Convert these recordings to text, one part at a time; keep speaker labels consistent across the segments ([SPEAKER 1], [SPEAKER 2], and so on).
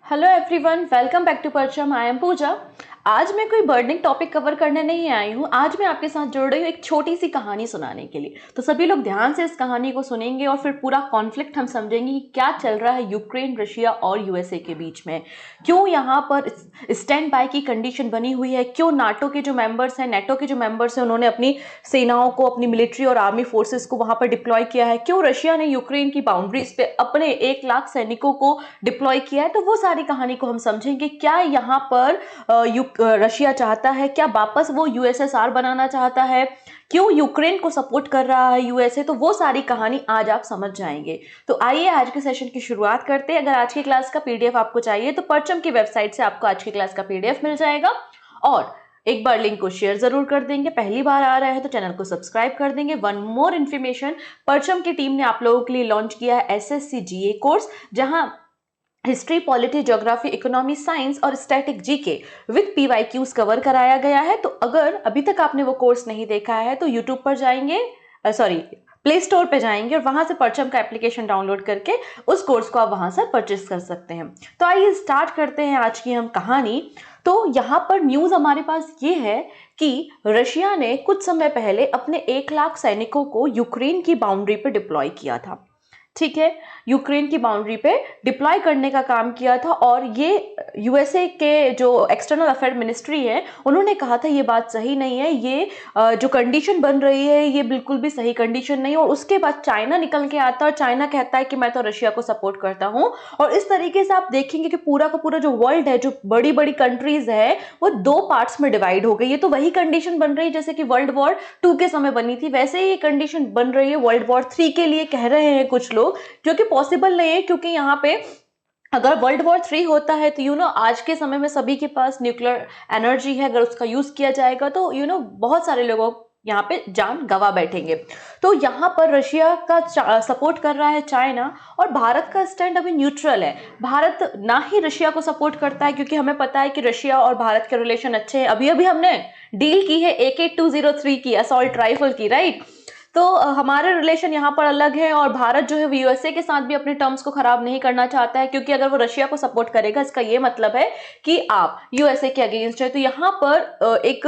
[SPEAKER 1] Hello everyone, welcome back to Parcham. I am Pooja. आज मैं कोई बर्निंग टॉपिक कवर करने नहीं आई हूँ। आज मैं आपके साथ जुड़ रही हूँ एक छोटी सी कहानी सुनाने के लिए। तो सभी लोग ध्यान से इस कहानी को सुनेंगे और फिर पूरा कॉन्फ्लिक्ट हम समझेंगे कि क्या चल रहा है यूक्रेन, रशिया और यूएसए के बीच में। क्यों यहाँ पर स्टैंड बाय की कंडीशन बनी हुई है, क्यों नाटो के जो मेंबर्स हैं, नेटो के जो मेंबर्स हैं, उन्होंने अपनी सेनाओं को, अपनी मिलिट्री और आर्मी फोर्सेस को वहां पर डिप्लॉय किया है, क्यों रशिया ने यूक्रेन की बाउंड्रीज पे अपने 1 लाख सैनिकों को डिप्लॉय किया है। तो वो सारी कहानी को हम समझेंगे। क्या यहाँ पर रशिया चाहता है, क्या वापस वो यूएसएसआर बनाना चाहता है, क्यों यूक्रेन को सपोर्ट कर रहा है यूएसए, तो वो सारी कहानी आज आप समझ जाएंगे। तो आइए आज के सेशन की शुरुआत करते हैं। अगर आज की क्लास का पीडीएफ आपको चाहिए तो परचम की वेबसाइट से आपको आज की क्लास का पीडीएफ मिल जाएगा। और एक बार लिंक को शेयर जरूर कर देंगे। पहली बार आ रहा है तो चैनल को सब्सक्राइब कर देंगे। वन मोर इन्फॉर्मेशन, परचम की टीम ने आप लोगों के लिए लॉन्च किया है एसएससी जीए कोर्स, जहां history, polity, geography, economy, science और static GK with PYQs cover कराया गया है। तो अगर अभी तक आपने वो कोर्स नहीं देखा है तो यूट्यूब पर जाएंगे, प्ले स्टोर पे जाएंगे और वहां से परचम का एप्लीकेशन डाउनलोड करके उस कोर्स को आप वहां से परचेस कर सकते हैं। तो आइए स्टार्ट करते हैं आज की हम कहानी। तो यहाँ पर न्यूज हमारे पास ये है कि रशिया ने कुछ समय पहले अपने 1 लाख सैनिकों को यूक्रेन की बाउंड्री पर डिप्लॉय किया था। ठीक है, यूक्रेन की बाउंड्री पे डिप्लॉय करने का काम किया था। और ये यूएसए के जो एक्सटर्नल अफेयर मिनिस्ट्री है, उन्होंने कहा था ये बात सही नहीं है, ये जो कंडीशन बन रही है ये बिल्कुल भी सही कंडीशन नहीं है। और उसके बाद चाइना निकल के आता है और चाइना कहता है कि मैं तो रशिया को सपोर्ट करता हूं। और इस तरीके से आप देखेंगे कि पूरा का पूरा जो वर्ल्ड है, जो बड़ी बड़ी कंट्रीज है, वो 2 पार्ट्स में डिवाइड हो गई है। तो वही कंडीशन बन रही है जैसे कि वर्ल्ड वॉर 2 के समय बनी थी, वैसे ही ये कंडीशन बन रही है वर्ल्ड वॉर 3 के लिए, कह रहे हैं कुछ लोग, जो कि पॉसिबल नहीं है। क्योंकि यहाँ पे अगर वर्ल्ड वॉर 3 होता है तो आज के समय में सभी के पास न्यूक्लियर एनर्जी है। अगर उसका यूज किया जाएगा तो बहुत सारे लोगों यहाँ पे जान गवा बैठेंगे। तो यहाँ पर रशिया का सपोर्ट कर रहा है चाइना, और भारत का स्टैंड अभी न्यूट्रल है। भारत ना ही रशिया को सपोर्ट करता है, क्योंकि हमें पता है कि रशिया और भारत के रिलेशन अच्छे हैं। अभी अभी हमने डील की है AK-203 की, असॉल्ट राइफल की, राइट। तो हमारे रिलेशन यहाँ पर अलग है। और भारत जो है वो यूएसए के साथ भी अपने टर्म्स को खराब नहीं करना चाहता है, क्योंकि अगर वो रशिया को सपोर्ट करेगा इसका ये मतलब है कि आप यूएसए के अगेंस्ट है। तो यहाँ पर एक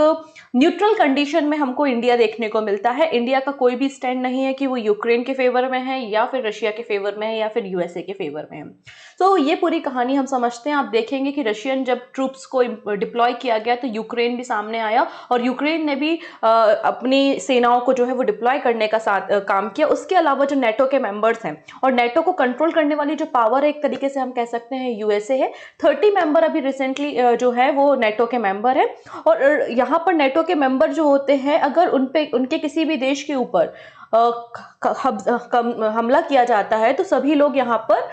[SPEAKER 1] न्यूट्रल कंडीशन में हमको इंडिया देखने को मिलता है। इंडिया का कोई भी स्टैंड नहीं है कि वो यूक्रेन के फेवर में है या फिर रशिया के फेवर में है या फिर यूएसए के फेवर में है। तो ये पूरी कहानी हम समझते हैं। आप देखेंगे कि रशियन जब ट्रूप्स को डिप्लॉय किया गया तो यूक्रेन भी सामने आया, और यूक्रेन ने भी अपनी सेनाओं को जो है वो डिप्लॉय करने का काम किया। उसके अलावा जो नेटो के मेंबर्स हैं, और नेटो को कंट्रोल करने वाली जो पावर है, एक तरीके से हम कह सकते हैं यूएसए है। 30 मेंबर अभी रिसेंटली जो है वो नेटो के मेंबर है। और यहाँ पर नेटो के मेंबर जो होते हैं, अगर उनके किसी भी देश के ऊपर हमला किया जाता है तो सभी लोग यहाँ पर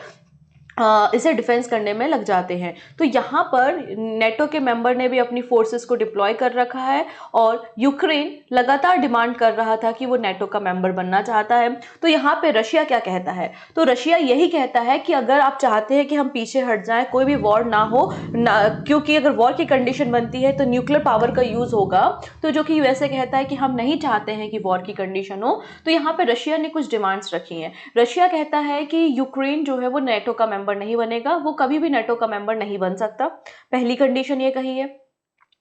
[SPEAKER 1] इसे डिफेंस करने में लग जाते हैं। तो यहाँ पर नेटो के मेंबर ने भी अपनी फोर्सेस को डिप्लॉय कर रखा है, और यूक्रेन लगातार डिमांड कर रहा था कि वो नेटो का मेंबर बनना चाहता है। तो यहाँ पे रशिया क्या कहता है? तो रशिया यही कहता है कि अगर आप चाहते हैं कि हम पीछे हट जाएं, कोई भी वॉर ना हो, क्योंकि अगर वॉर की कंडीशन बनती है तो न्यूक्लियर पावर का यूज होगा। तो जो कि यूएसए कहता है कि हम नहीं चाहते हैं कि वॉर की कंडीशन हो। तो यहाँ पे रशिया ने कुछ डिमांड्स रखी हैं। रशिया कहता है कि यूक्रेन जो है वो नेटो का मेंबर नहीं बनेगा, वो कभी भी नेटो का मेंबर नहीं बन सकता। पहली कंडीशन ये कही है।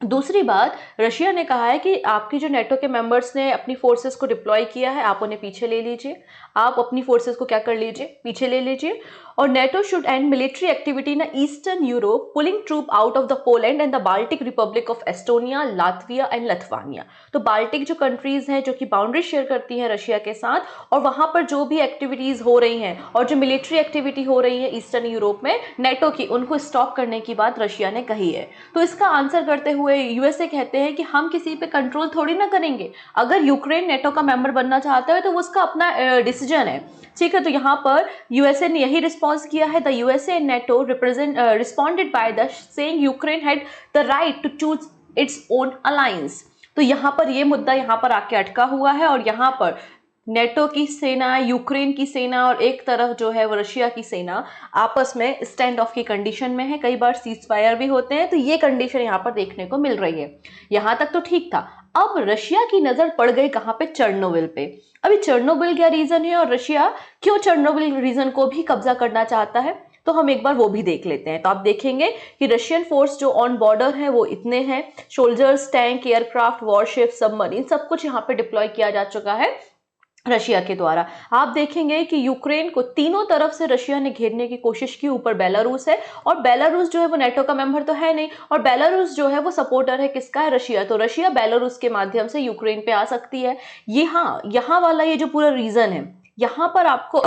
[SPEAKER 1] दूसरी बात, रशिया ने कहा है कि आपकी जो नेटो के मेंबर्स ने अपनी फोर्सेस को डिप्लॉय किया है, आप उन्हें पीछे ले लीजिए। आप अपनी फोर्सेस को क्या कर लीजिए? पीछे ले लीजिए। और NATO should end military activity in eastern Europe, pulling troop out of the Poland and the Baltic republic of Estonia, Latvia and Lithuania. तो बाल्टिक जो कंट्रीज हैं, जो कि बाउंड्री शेयर करती हैं रशिया के साथ, और वहां पर जो भी एक्टिविटीज हो रही हैं और जो मिलिट्री एक्टिविटी हो रही है ईस्टर्न यूरोप में नेटो की, उनको स्टॉप करने की बात रशिया ने कही है। तो इसका आंसर करते हुए यूएसए कहते हैं कि हम किसी पे कंट्रोल थोड़ी ना करेंगे। अगर यूक्रेन नेटो का मेंबर बनना चाहता है तो वो उसका अपना डिसीजन है। ठीक है, तो यहाँ पर यूएसए ने यही रिस्पॉन्स किया है। The USA and NATO responded by the saying Ukraine had the right to choose its own alliance. तो यहाँ पर ये मुद्दा यहाँ पर आके अटका हुआ है, और यहाँ पर नेटो की सेना, यूक्रेन की सेना और एक तरफ जो है वो रशिया की सेना आपस में स्टैंड ऑफ की कंडीशन में है। कई बार सीज फायर भी होते हैं। तो ये कंडीशन यहाँ पर देखने को मिल रही है। यहाँ तक तो ठीक था। अब रशिया की नजर पड़ गई कहाँ पे? चेर्नोबिल पे। अभी चेर्नोबिल क्या रीजन है और रशिया क्यों चेर्नोबिल रीजन को भी कब्जा करना चाहता है? तो हम एक बार वो भी देख लेते हैं। तो आप देखेंगे कि रशियन फोर्स जो ऑन बॉर्डर है वो इतने हैं, soldiers, tank, aircraft, worship, submarine, सब कुछ यहाँ पे डिप्लॉय किया जा चुका है रशिया के द्वारा। आप देखेंगे कि यूक्रेन को तीनों तरफ से रशिया ने घेरने की कोशिश की। ऊपर बेलारूस है, और बेलारूस जो है वो नेटो का मेंबर तो है नहीं, और बेलारूस जो है वो सपोर्टर है किसका है, रशिया। तो रशिया बेलारूस के माध्यम से यूक्रेन पे आ सकती है। ये हाँ, यहाँ वाला ये जो पूरा रीजन है, यहाँ पर आपको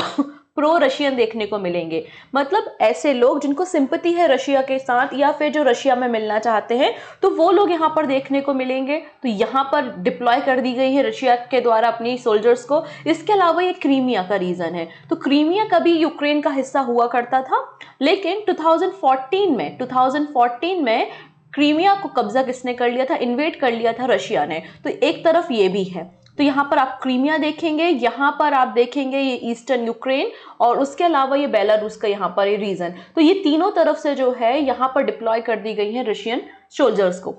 [SPEAKER 1] प्रो रशियन देखने को मिलेंगे, मतलब ऐसे लोग जिनको सिंपैथी है रशिया के साथ, या फिर जो रशिया में मिलना चाहते हैं, तो वो लोग यहाँ पर देखने को मिलेंगे। तो यहाँ पर डिप्लॉय कर दी गई है रशिया के द्वारा अपनी सोल्जर्स को। इसके अलावा ये क्रीमिया का रीजन है। तो क्रीमिया कभी यूक्रेन का हिस्सा हुआ करता था, लेकिन 2014 में क्रीमिया को कब्जा किसने कर लिया था, इन्वेड कर लिया था रशिया ने। तो एक तरफ ये भी है। तो यहाँ पर आप क्रीमिया देखेंगे, यहाँ पर आप देखेंगे ये ईस्टर्न यूक्रेन, और उसके अलावा ये बेलारूस का यहाँ पर ये रीजन। तो ये तीनों तरफ से जो है यहाँ पर डिप्लॉय कर दी गई है रशियन सोल्जर्स को।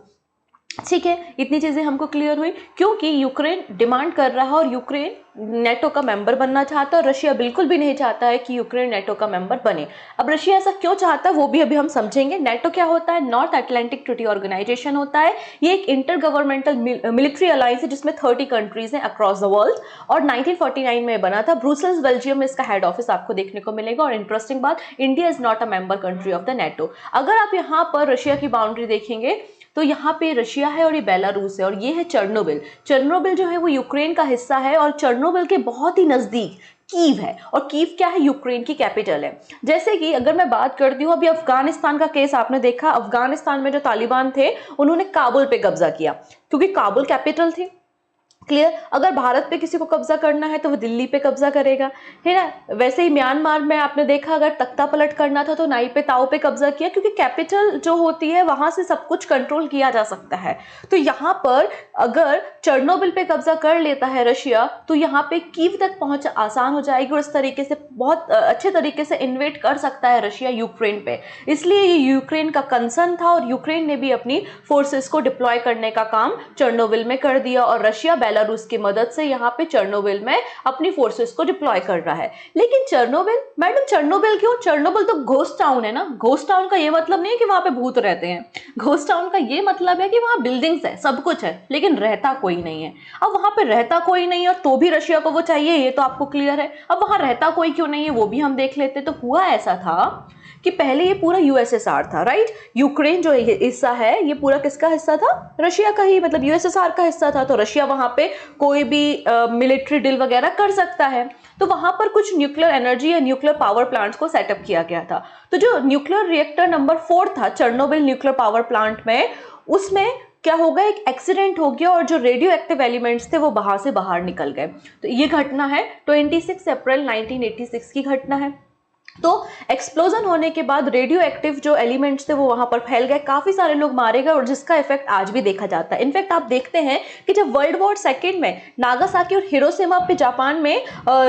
[SPEAKER 1] ठीक है, इतनी चीजें हमको क्लियर हुई, क्योंकि यूक्रेन डिमांड कर रहा है और यूक्रेन नेटो का मेंबर बनना चाहता है, और रशिया बिल्कुल भी नहीं चाहता है कि यूक्रेन नेटो का मेंबर बने। अब रशिया ऐसा क्यों चाहता है वो भी अभी हम समझेंगे। नेटो क्या होता है, नॉर्थ अटलांटिक ट्रीटी ऑर्गेनाइजेशन होता है। ये एक इंटर गवर्नमेंटल मिलिट्री अलायंस है जिसमें 30 कंट्रीज हैं अक्रॉस द वर्ल्ड, और 1949 में बना था। ब्रुसेल्स बेल्जियम में इसका हेड ऑफिस आपको देखने को मिलेगा। और इंटरेस्टिंग बात, India is not a member country of the NATO. अगर आप यहाँ पर रशिया की बाउंड्री देखेंगे तो यहाँ पे रशिया है और ये बेलारूस है, और ये है चेर्नोबिल। चेर्नोबिल जो है वो यूक्रेन का हिस्सा है, और चेर्नोबिल के बहुत ही नजदीक कीव है, और कीव क्या है, यूक्रेन की कैपिटल है। जैसे कि अगर मैं बात करती हूँ, अभी अफगानिस्तान का केस आपने देखा, अफगानिस्तान में जो तालिबान थे उन्होंने काबुल पे कब्जा किया, क्योंकि काबुल कैपिटल थी। क्लियर। अगर भारत पे किसी को कब्जा करना है तो वो दिल्ली पे कब्जा करेगा, है ना। वैसे ही म्यांमार में आपने देखा, अगर तख्ता पलट करना था तो नाई पे ताओ पे कब्जा किया, क्योंकि कैपिटल जो होती है वहां से सब कुछ कंट्रोल किया जा सकता है। तो यहाँ पर अगर चेर्नोबिल पे कब्जा कर लेता है रशिया, तो यहाँ पे कीव तक पहुंच आसान हो जाएगी, और इस तरीके से बहुत अच्छे तरीके से इन्वेड कर सकता है रशिया यूक्रेन पे। इसलिए ये यूक्रेन का कंसर्न था, और यूक्रेन ने भी अपनी फोर्सेस को डिप्लॉय करने का काम चेर्नोबिल में कर दिया, और रशिया बेलारूस की मदद से यहाँ पे चेर्नोबिल में अपनी फोर्सेस को डिप्लॉय कर रहा है। लेकिन चेर्नोबिल, मैडम चेर्नोबिल क्यों? चेर्नोबिल तो घोस्ट टाउन है ना। घोस्ट टाउन का ये मतलब नहीं है कि वहां पे भूत रहते हैं। घोस्ट टाउन का ये मतलब है कि वहां बिल्डिंग्स है, सब कुछ है, लेकिन रहता कोई नहीं है। अब वहां पे रहता कोई नहीं है, तो भी रशिया को वो चाहिए, ये तो आपको क्लियर है। अब वहां रहता कोई क्यों नहीं है वो भी हम देख लेते। तो हुआ ऐसा था कि पहले ये पूरा यूएसएसआर था, राइट। यूक्रेन जो हिस्सा है ये पूरा किसका हिस्सा था, रशिया का ही, मतलब यूएसएसआर का हिस्सा था। तो रशिया वहां पे कोई भी मिलिट्री डील वगैरह कर सकता है। तो वहां पर कुछ न्यूक्लियर एनर्जी या न्यूक्लियर पावर प्लांट्स को सेटअप किया गया था। तो जो न्यूक्लियर रिएक्टर नंबर 4 था चेर्नोबिल न्यूक्लियर पावर प्लांट में, उसमें क्या हो गया, एक एक्सीडेंट हो गया, और जो रेडियो एक्टिव एलिमेंट्स थे वो बाहर से बाहर निकल गए। तो ये घटना है 26 अप्रैल 1986 की घटना है। तो एक्सप्लोजन होने के बाद रेडियो एक्टिव जो एलिमेंट्स थे वो वहां पर फैल गए, काफी सारे लोग मारे गए, और जिसका इफेक्ट आज भी देखा जाता है। इनफैक्ट आप देखते हैं कि जब वर्ल्ड वॉर सेकेंड में नागासाकी और हिरोशिमा पे जापान में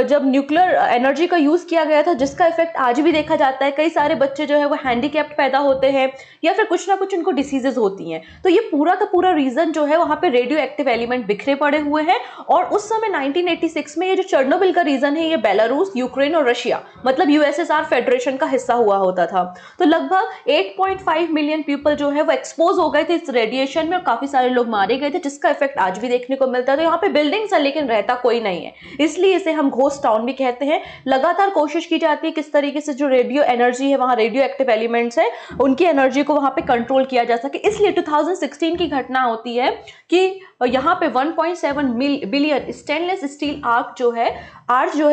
[SPEAKER 1] जब न्यूक्लियर एनर्जी का यूज किया गया था, जिसका इफेक्ट आज भी देखा जाता है। कई सारे बच्चे जो है वो हैंडीकैप्ड पैदा होते हैं, या फिर कुछ ना कुछ उनको डिसीजेज होती हैं। तो ये पूरा का पूरा रीजन जो है वहां पे रेडियो एक्टिव एलिमेंट बिखरे पड़े हुए हैं। और उस समय 1986 में ये जो चेर्नोबिल का रीजन है, ये बेलारूस, यूक्रेन और रशिया, मतलब यूएसएसआर फेडरेशन का हिस्सा हुआ होता था। तो लगभग 8.5 मिलियन पीपल जो है वो एक्सपोज हो गए थे इस रेडिएशन में, और काफी सारे लोग मारे गए थे, जिसका इफेक्ट आज भी देखने को मिलता है। तो यहाँ पे बिल्डिंग्स है लेकिन रहता कोई नहीं है, इसलिए इसे हम घोस्ट टाउन भी कहते हैं। लगातार कोशिश की जाती है किस तरीके से जो रेडियो एनर्जी है, वहां रेडियो एक्टिव एलिमेंट्स है, उनकी एनर्जी को वहां पे कंट्रोल किया जा सके। इसलिए 2016 की घटना होती है कि यहाँ पे 1.7 बिलियन स्टेनलेस स्टील आर्च जो है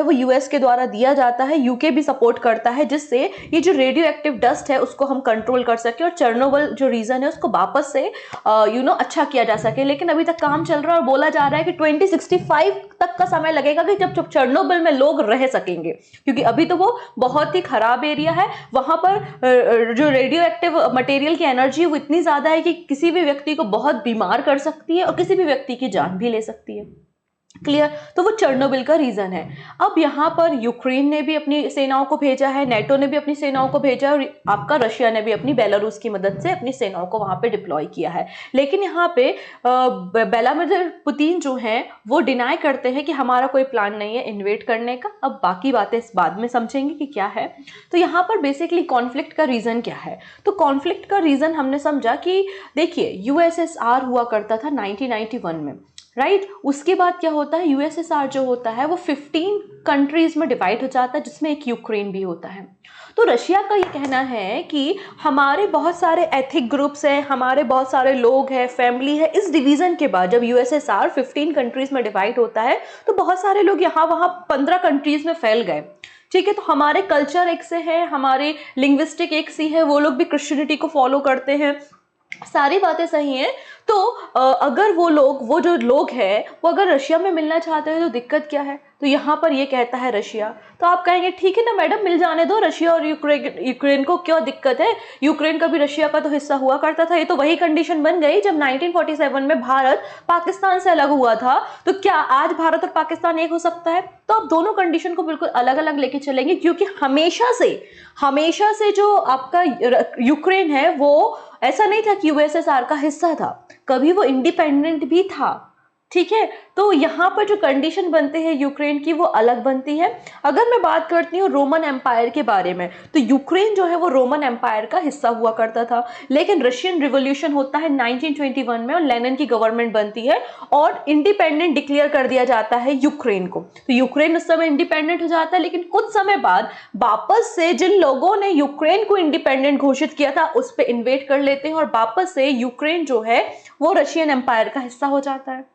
[SPEAKER 1] वो यूएस के द्वारा दिया जाता है। यूके भी सपोर्ट करता है, जिससे ये जो रेडियो एक्टिव डस्ट है उसको हम कंट्रोल कर सके, और चेर्नोबिल जो रीजन है उसको वापस से अच्छा किया जा सके। लेकिन अभी तक काम चल रहा है, और बोला जा रहा है कि 2065 तक का समय लगेगा कि जब चेर्नोबिल में लोग रह सकेंगे, क्योंकि अभी तो वो बहुत ही खराब एरिया है। वहां पर जो रेडियो एक्टिव मटेरियल की एनर्जी वो इतनी ज्यादा है कि किसी भी व्यक्ति को बहुत बीमार कर सकती है, और किसी भी व्यक्ति की जान भी ले सकती है। क्लियर। तो वो चेर्नोबिल का रीजन है। अब यहाँ पर यूक्रेन ने भी अपनी सेनाओं को भेजा है, नेटो ने भी अपनी सेनाओं को भेजा, और आपका रशिया ने भी अपनी बेलारूस की मदद से अपनी सेनाओं को वहां पे डिप्लॉय किया है। लेकिन यहाँ पे व्लादिमीर पुतिन जो हैं वो डिनाई करते हैं कि हमारा कोई प्लान नहीं है इन्वेड करने का। अब बाकी बातें इस बाद में समझेंगे कि क्या है। तो यहाँ पर बेसिकली कॉन्फ्लिक्ट का रीजन क्या है। तो कॉन्फ्लिक्ट का रीजन हमने समझा कि देखिए यूएसएसआर हुआ करता था 1991 में, राइट। उसके बाद क्या होता है, यूएसएसआर जो होता है वो 15 कंट्रीज में डिवाइड हो जाता है, जिसमें एक यूक्रेन भी होता है। तो रशिया का ये कहना है कि हमारे बहुत सारे एथिक ग्रुप्स हैं, हमारे बहुत सारे लोग हैं, फैमिली है। इस डिवीजन के बाद जब यूएसएसआर 15 कंट्रीज में डिवाइड होता है तो बहुत सारे लोग यहाँ वहाँ 15 कंट्रीज में फैल गए, ठीक है। तो हमारे कल्चर एक से है, हमारे लिंग्विस्टिक एक सी है, वो लोग भी क्रिश्चियनिटी को फॉलो करते हैं, सारी बातें सही हैं। तो अगर वो जो लोग हैं वो अगर रशिया में मिलना चाहते हैं तो दिक्कत क्या है। तो यहाँ पर ये कहता है रशिया। तो आप कहेंगे ठीक है ना मैडम, मिल जाने दो, रशिया और यूक्रेन को क्या दिक्कत है, यूक्रेन का भी रशिया का तो हिस्सा हुआ करता था। ये तो वही कंडीशन बन गई जब 1947 में भारत पाकिस्तान से अलग हुआ था। तो क्या आज भारत और पाकिस्तान एक हो सकता है? तो आप दोनों कंडीशन को बिल्कुल अलग अलग लेके चलेंगे, क्योंकि हमेशा से जो आपका यूक्रेन है वो ऐसा नहीं था कि यूएसएसआर का हिस्सा था, कभी वो इंडिपेंडेंट भी था, ठीक है। तो यहाँ पर जो कंडीशन बनते हैं यूक्रेन की वो अलग बनती है। अगर मैं बात करती हूँ रोमन एम्पायर के बारे में, तो यूक्रेन जो है वो रोमन एम्पायर का हिस्सा हुआ करता था। लेकिन रशियन रिवॉल्यूशन होता है 1921 में और लेनिन की गवर्नमेंट बनती है और इंडिपेंडेंट डिक्लेयर कर दिया जाता है यूक्रेन को। तो यूक्रेन उस समय इंडिपेंडेंट हो जाता है, लेकिन कुछ समय बाद वापस से जिन लोगों ने यूक्रेन को इंडिपेंडेंट घोषित किया था उस पर इन्वेड कर लेते हैं और वापस से यूक्रेन जो है वो रशियन एम्पायर का हिस्सा हो जाता है।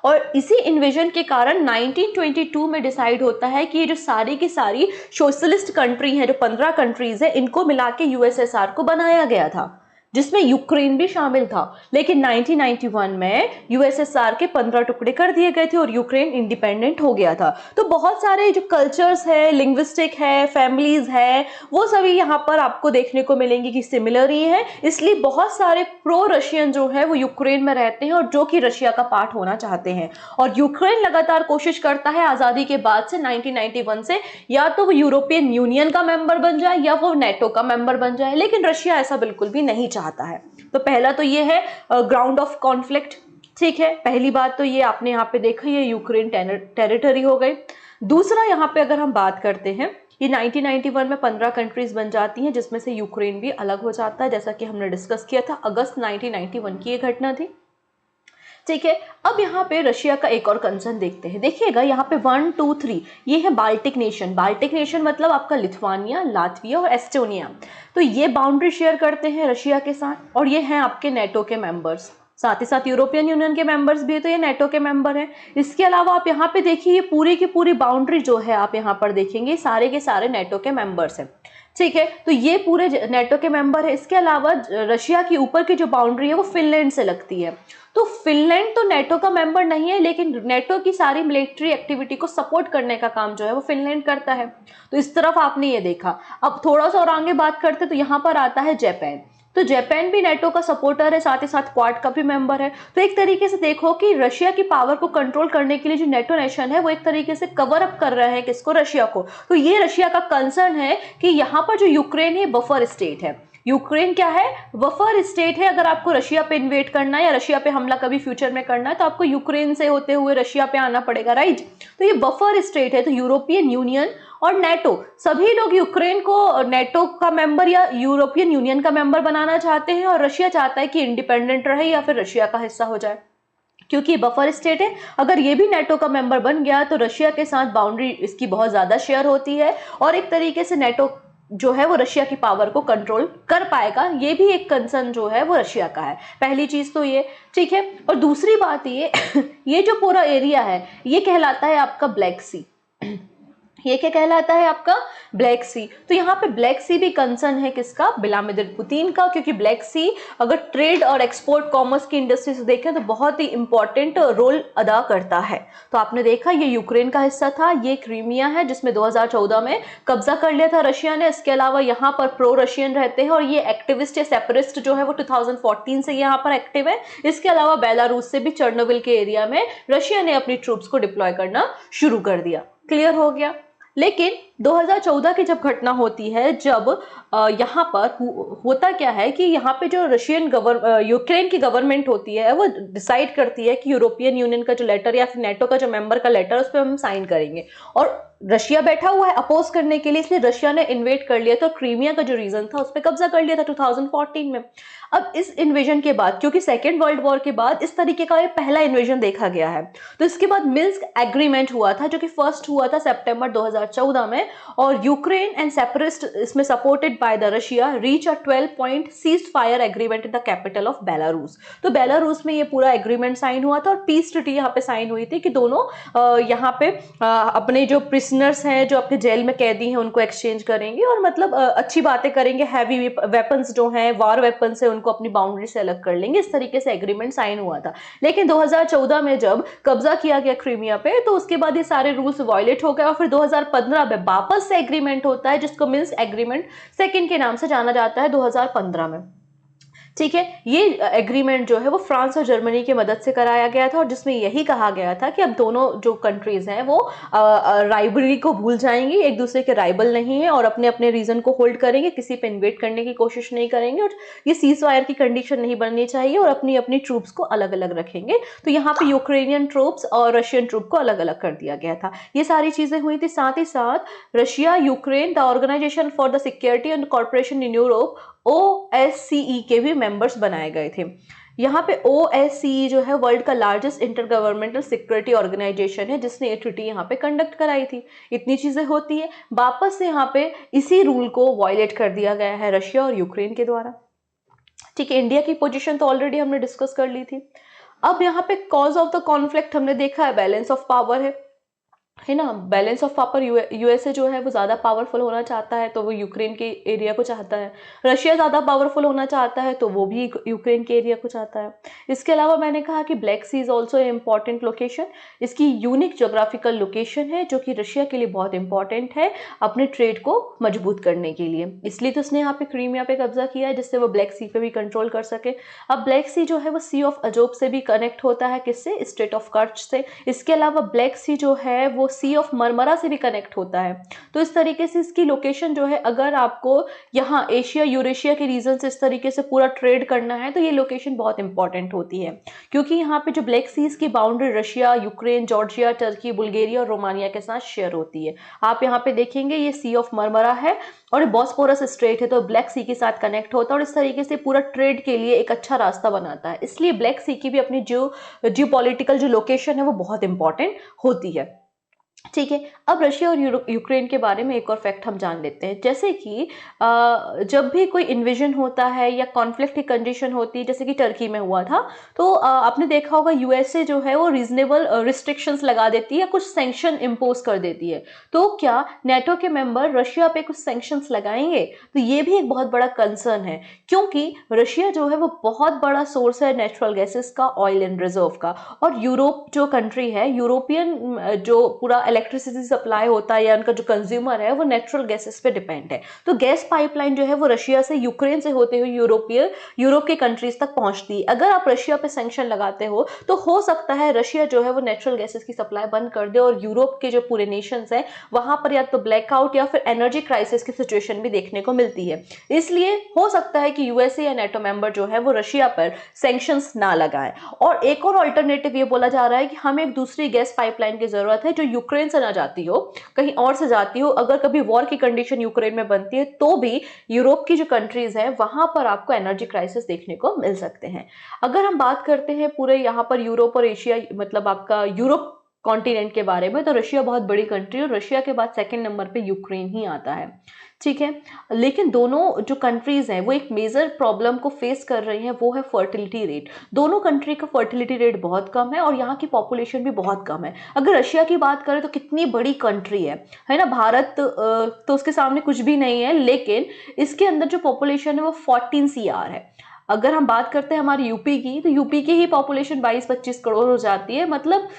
[SPEAKER 1] और इसी इन्वेजन के कारण 1922 में डिसाइड होता है कि ये जो सारी की सारी सोशलिस्ट कंट्री है, जो 15 कंट्रीज है, इनको मिला के यूएसएसआर को बनाया गया था, जिसमें यूक्रेन भी शामिल था। लेकिन 1991 में यूएसएसआर के 15 टुकड़े कर दिए गए थे और यूक्रेन इंडिपेंडेंट हो गया था। तो बहुत सारे जो कल्चर्स है, लिंग्विस्टिक है, फैमिलीज है, वो सभी यहाँ पर आपको देखने को मिलेंगे कि सिमिलर ही है। इसलिए बहुत सारे प्रो रशियन जो है वो यूक्रेन में रहते हैं और जो कि रशिया का पार्ट होना चाहते हैं। और यूक्रेन लगातार कोशिश करता है आजादी के बाद से 1991 से, या तो वो यूरोपियन यूनियन का मेंबर बन जाए या वो नेटो का मेंबर बन जाए, लेकिन रशिया ऐसा बिल्कुल भी नहीं चाहता है। तो पहला तो ये है ग्राउंड ऑफ कॉन्फ्लिक्ट, ठीक है। पहली बात तो ये आपने यहाँ पे देखा, ये यूक्रेन टेरिटरी हो गई। दूसरा यहाँ पे अगर हम बात करते हैं, ये 1991 में 15 कंट्रीज बन जाती हैं, जिसमें से यूक्रेन भी अलग हो जाता है, जैसा कि हमने डिस्कस किया था। अगस्त 1991 की ये घटना थी, ठीक है। अब यहाँ पे रशिया का एक और कंसर्न देखते हैं। देखिएगा यहाँ पे 1 2 3 ये है बाल्टिक नेशन। बाल्टिक नेशन मतलब आपका लिथुआनिया, लातविया और एस्टोनिया। तो ये बाउंड्री शेयर करते हैं रशिया के साथ और ये हैं आपके नेटो के मेंबर्स, साथ ही साथ यूरोपियन यूनियन के मेंबर्स भी है, तो ये नेटो के मेंबर हैं। इसके अलावा आप यहाँ पे देखिए, ये पूरी की पूरी बाउंड्री जो है आप यहाँ पर देखेंगे सारे के सारे नेटो के मेंबर्स हैं, ठीक है। तो ये पूरे नेटो के मेंबर है। इसके अलावा रशिया की ऊपर की जो बाउंड्री है वो फिनलैंड से लगती है। तो फिनलैंड तो नेटो का मेंबर नहीं है, लेकिन नेटो की सारी मिलिट्री एक्टिविटी को सपोर्ट करने का काम जो है वो फिनलैंड करता है। तो इस तरफ आपने ये देखा। अब थोड़ा सा और आगे बात करते तो यहाँ पर आता है जापान। तो जापान भी नेटो का सपोर्टर है, साथ ही साथ क्वाड का भी मेंबर है। तो एक तरीके से देखो कि रशिया की पावर को कंट्रोल करने के लिए जो नेटो नेशन है वो एक तरीके से कवर अप कर रहे हैं किसको, रशिया को। तो ये रशिया का कंसर्न है कि यहाँ पर जो यूक्रेन है बफर स्टेट है। यूक्रेन क्या है, बफर स्टेट है। अगर आपको रशिया पे इन्वेट करना है या रशिया पे हमला कभी फ्यूचर में करना है तो आपको यूक्रेन से होते हुए रशिया पे आना पड़ेगा, राइट। तो ये बफर स्टेट है। तो यूरोपियन यूनियन और नेटो सभी लोग यूक्रेन को नेटो का मेंबर या यूरोपियन यूनियन का मेंबर बनाना चाहते हैं और रशिया चाहता है कि इंडिपेंडेंट रहे या फिर रशिया का हिस्सा हो जाए, क्योंकि बफर स्टेट है। अगर ये भी नेटो का मेंबर बन गया तो रशिया के साथ बाउंड्री इसकी बहुत ज्यादा शेयर होती है और एक तरीके से नेटो जो है वो रशिया की पावर को कंट्रोल कर पाएगा। ये भी एक कंसर्न जो है वो रशिया का है। पहली चीज तो ये, ठीक है। और दूसरी बात ये ये जो पूरा एरिया है ये कहलाता है आपका ब्लैक सी। ये क्या कहलाता है आपका, ब्लैक सी। तो यहाँ पे ब्लैक सी भी कंसर्न है किसका, व्लादिमीर पुतिन का, क्योंकि ब्लैक सी अगर ट्रेड और एक्सपोर्ट कॉमर्स की इंडस्ट्री से देखें तो बहुत ही इंपॉर्टेंट रोल अदा करता है। तो आपने देखा ये यूक्रेन का हिस्सा था, ये क्रीमिया है जिसमें 2014 में कब्जा कर लिया था रशिया ने। इसके अलावा यहाँ पर प्रो रशियन रहते हैं और ये एक्टिविस्ट या सेपरेटिस्ट जो है वो 2014 से यहाँ पर एक्टिव है। इसके अलावा बेलारूस से भी चेर्नोबिल के एरिया में रशिया ने अपनी ट्रूप्स को डिप्लॉय करना शुरू कर दिया। क्लियर हो गया। लेकिन 2014 की जब घटना होती है, जब यहाँ पर होता क्या है कि यहाँ पे जो यूक्रेन की गवर्नमेंट होती है वो डिसाइड करती है कि यूरोपियन यूनियन का जो लेटर या फिर नेटो का जो मेंबर का लेटर उस पर हम साइन करेंगे, और रशिया बैठा हुआ है अपोज करने के लिए, इसलिए रशिया ने इन्वेड कर लिया था। क्रीमिया का जो रीजन था उस पर कब्जा कर लिया था 2014 में। अब इस इन्वेजन के बाद, क्योंकि सेकेंड वर्ल्ड वॉर के बाद इस तरीके का ये पहला इन्वेजन देखा गया है, तो इसके बाद मिन्स्क एग्रीमेंट हुआ था जो कि फर्स्ट हुआ था सितंबर 2014 में, और यूक्रेन एंड सेपरेटिस्ट इसमें supported by the Russia reach a 12 point cease fire agreement in the capital of Belarus. तो बेलारूस में ये पूरा एग्रीमेंट साइन हुआ था और पीस ट्रीटी यहाँ पे साइन हुई थी कि दोनों यहाँ पे अपने जो प्रिजनर्स हैं, जो अपने जेल में कैदी हैं, उनको एक्सचेंज करेंगे और मतलब अच्छी बातें करेंगे। हैवी वेपन्स जो हैं, वार वेपन्स है, उनको अपनी बाउंड्री से अलग कर लेंगे। इस तरीके से एग्रीमेंट साइन हुआ था। लेकिन 2014 में जब कब्जा किया गया क्रीमिया पे, तो उसके बाद ये सारे रूल्स वायलेट हो गए और फिर 2015 में वापस से एग्रीमेंट होता है जिसको मिन्स्क एग्रीमेंट सेकंड के नाम से जाना जाता है 2015 में। ठीक है, ये एग्रीमेंट जो है वो फ्रांस और जर्मनी की मदद से कराया गया था और जिसमें यही कहा गया था कि अब दोनों जो कंट्रीज हैं वो राइवलरी को भूल जाएंगी, एक दूसरे के राइवल नहीं है और अपने अपने रीजन को होल्ड करेंगे, किसी पे इन्वेट करने की कोशिश नहीं करेंगे और ये सीज फायर की कंडीशन नहीं बननी चाहिए और अपनी अपनी ट्रूप्स को अलग अलग रखेंगे। तो यहाँ पे यूक्रेनियन ट्रूप्स और रशियन ट्रूप को अलग अलग कर दिया गया था। ये सारी चीजें हुई थी। साथ ही साथ Russia, Ukraine, the organisation for the security and corporation in Europe OSCE के भी मेंबर्स बनाए गए थे। यहाँ पे OSCE जो है वर्ल्ड का largest intergovernmental security organisation है जिसने ये ट्रीटी यहाँ पे कंडक्ट कराई थी। इतनी चीजें होती है, वापस से यहाँ पे इसी रूल को वायलेट कर दिया गया है रशिया और यूक्रेन के द्वारा। ठीक है, इंडिया की पोजीशन तो ऑलरेडी हमने डिस्कस कर ली थी। अब यहाँ पे कॉज ऑफ द कॉन्फ्लिक्ट हमने देखा है, बैलेंस ऑफ पावर है ना। बैलेंस ऑफ पावर, यूएसए जो है वो ज़्यादा पावरफुल होना चाहता है तो वो यूक्रेन के एरिया को चाहता है। रशिया ज़्यादा पावरफुल होना चाहता है तो वो भी यूक्रेन के एरिया को चाहता है। इसके अलावा मैंने कहा कि Black Sea is also a important location. इसकी यूनिक जोग्राफिकल लोकेशन है जो कि रशिया के लिए बहुत इंपॉर्टेंट है अपने ट्रेड को मजबूत करने के लिए, इसलिए तो उसने यहाँ पे क्रीमिया पे कब्जा किया है जिससे वो ब्लैक सी पे भी कंट्रोल कर सके। अब ब्लैक सी जो है वो सी ऑफ अजोब से भी कनेक्ट होता है, किससे, स्ट्रेट ऑफ कर्च से। इसके अलावा ब्लैक सी जो है वो सी ऑफ मरमरा से भी कनेक्ट होता है। तो इस तरीके से इसकी लोकेशन जो है, अगर आपको यहाँ एशिया यूरेशिया के रीजन से इस तरीके से पूरा ट्रेड करना है तो ये लोकेशन बहुत इंपॉर्टेंट होती है, क्योंकि यहाँ पे जो ब्लैक सीज की boundary Russia, Ukraine, Georgia, Turkey, Bulgaria और रोमानिया के साथ शेयर होती है। आप यहाँ पे देखेंगे ये सी ऑफ मरमरा है और बॉस्फोरस स्ट्रेट है तो ब्लैक सी के साथ कनेक्ट होता है और इस तरीके से पूरा ट्रेड के लिए एक अच्छा रास्ता बनाता है। इसलिए ब्लैक सी की भी अपनी जियोपॉलिटिकल जो लोकेशन है वो बहुत इंपॉर्टेंट होती है। ठीक है, अब रशिया और यूक्रेन के बारे में एक और फैक्ट हम जान लेते हैं। जैसे कि जब भी कोई इन्वेजन होता है या कॉन्फ्लिक्ट की कंडीशन होती है, जैसे कि टर्की में हुआ था, तो आपने देखा होगा यूएसए जो है वो रीजनेबल रिस्ट्रिक्शंस लगा देती है, कुछ सैंक्शन इम्पोज कर देती है। तो क्या नेटो के मेंबर रशिया पे कुछ सैंक्शंस लगाएंगे? तो ये भी एक बहुत बड़ा कंसर्न है, क्योंकि रशिया जो है वो बहुत बड़ा सोर्स है नेचुरल गैसेस का, ऑयल एंड रिजर्व का, और यूरोप जो कंट्री है, यूरोपियन जो पूरा इलेक्ट्रिसिटी सप्लाई होता है या उनका जो कंज्यूमर है वो नेचुरल गैसेस पे डिपेंड है। तो गैस पाइपलाइन जो है वो रशिया से, यूक्रेन से होते हुए यूरोप के कंट्रीज तक पहुंचती है। अगर आप रशिया पे सैंक्शन लगाते हो तो हो सकता है रशिया जो है वो नेचुरल गैसेस की सप्लाई बंद कर दे और यूरोप के जो पूरे नेशंस हैं वहां पर या तो ब्लैकआउट या फिर एनर्जी क्राइसिस की सिचुएशन भी देखने को मिलती है। इसलिए हो सकता है कि यूएसए या नेटो मेंबर जो है वो रशिया पर सैंक्शंस ना लगाएं। और एक और अल्टरनेटिव ये बोला जा रहा है कि हमें एक दूसरी गैस पाइपलाइन की जरूरत है जो यूक्रेन से ना जाती हो, कहीं और से जाती हो। अगर कभी वॉर की कंडीशन यूक्रेन में बनती है तो भी यूरोप की जो कंट्रीज हैं वहां पर आपको एनर्जी क्राइसिस देखने को मिल सकते हैं। अगर हम बात करते हैं पूरे यहाँ पर यूरोप और एशिया, मतलब आपका यूरोप कॉन्टिनेंट के बारे में, तो रशिया बहुत बड़ी कंट्री है और रशिया के बाद सेकंड नंबर पे यूक्रेन ही आता है, ठीक है। लेकिन दोनों जो कंट्रीज हैं वो एक मेजर प्रॉब्लम को फेस कर रही हैं, वो है फर्टिलिटी रेट। दोनों कंट्री का फर्टिलिटी रेट बहुत कम है और यहाँ की पॉपुलेशन भी बहुत कम है। अगर रशिया की बात करें तो कितनी बड़ी कंट्री है ना, भारत तो उसके सामने कुछ भी नहीं है, लेकिन इसके अंदर जो पॉपुलेशन है वो 14 CR है। अगर हम बात करते हैं हमारी यूपी की, तो यूपी की ही पॉपुलेशन 22-25 करोड़ हो जाती है। मतलब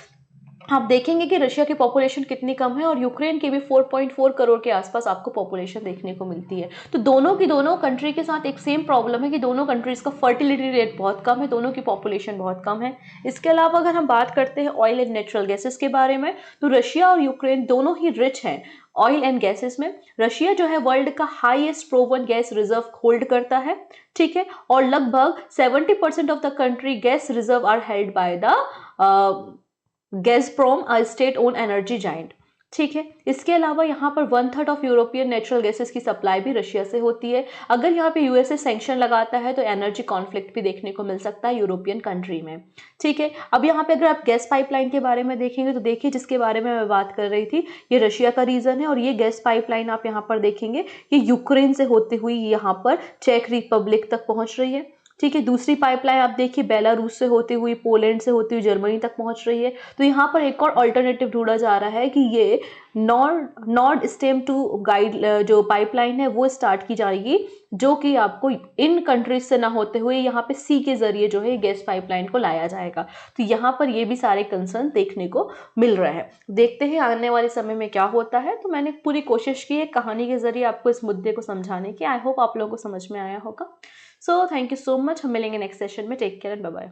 [SPEAKER 1] आप देखेंगे कि रशिया की पॉपुलेशन कितनी कम है और यूक्रेन की भी 4.4 करोड़ के आसपास आपको पॉपुलेशन देखने को मिलती है। तो दोनों की दोनों कंट्री के साथ एक सेम प्रॉब्लम है कि दोनों कंट्रीज का फर्टिलिटी रेट बहुत कम है, दोनों की पॉपुलेशन बहुत कम है। इसके अलावा अगर हम बात करते हैं ऑयल एंड नेचुरल गैसेस के बारे में, तो रशिया और यूक्रेन दोनों ही रिच हैं ऑयल एंड गैसेस में। रशिया जो है वर्ल्ड का highest proven gas reserve hold करता है, ठीक है, और लगभग 70% of the country gas reserve are held by the Gazprom, state own energy giant, ठीक है। इसके अलावा यहाँ पर 1/3 ऑफ यूरोपियन नेचुरल गैसेस की सप्लाई भी रशिया से होती है। अगर यहाँ पे यूएसए सैंक्शन लगाता है तो एनर्जी कॉन्फ्लिक्ट भी देखने को मिल सकता है यूरोपियन कंट्री में, ठीक है। अब यहाँ पे अगर आप गैस पाइपलाइन के बारे में देखेंगे तो देखिए, जिसके बारे में मैं बात कर रही थी, ये रशिया का रीजन है और ये गैस पाइपलाइन आप यहाँ पर देखेंगे ये यूक्रेन से होते हुए यहाँ पर चेक रिपब्लिक तक पहुंच रही है, ठीक है। दूसरी पाइपलाइन आप देखिए बेलारूस से होती हुई, पोलैंड से होती हुई जर्मनी तक पहुंच रही है। तो यहाँ पर एक और अल्टरनेटिव ढूंढा जा रहा है कि ये नॉर्ड स्ट्रीम 2 गाइड जो पाइपलाइन है वो स्टार्ट की जाएगी, जो कि आपको इन कंट्रीज से ना होते हुए यहाँ पे सी के जरिए जो है गैस पाइपलाइन को लाया जाएगा। तो यहाँ पर ये भी सारे कंसर्न देखने को मिल रहे हैं। देखते हैं आने वाले समय में क्या होता है। तो मैंने पूरी कोशिश की है कहानी के जरिए आपको इस मुद्दे को समझाने की। आई होप आप लोगों को समझ में आया होगा। So thank you so much. हम मिलेंगे नेक्स्ट सेशन में। Take care and bye bye.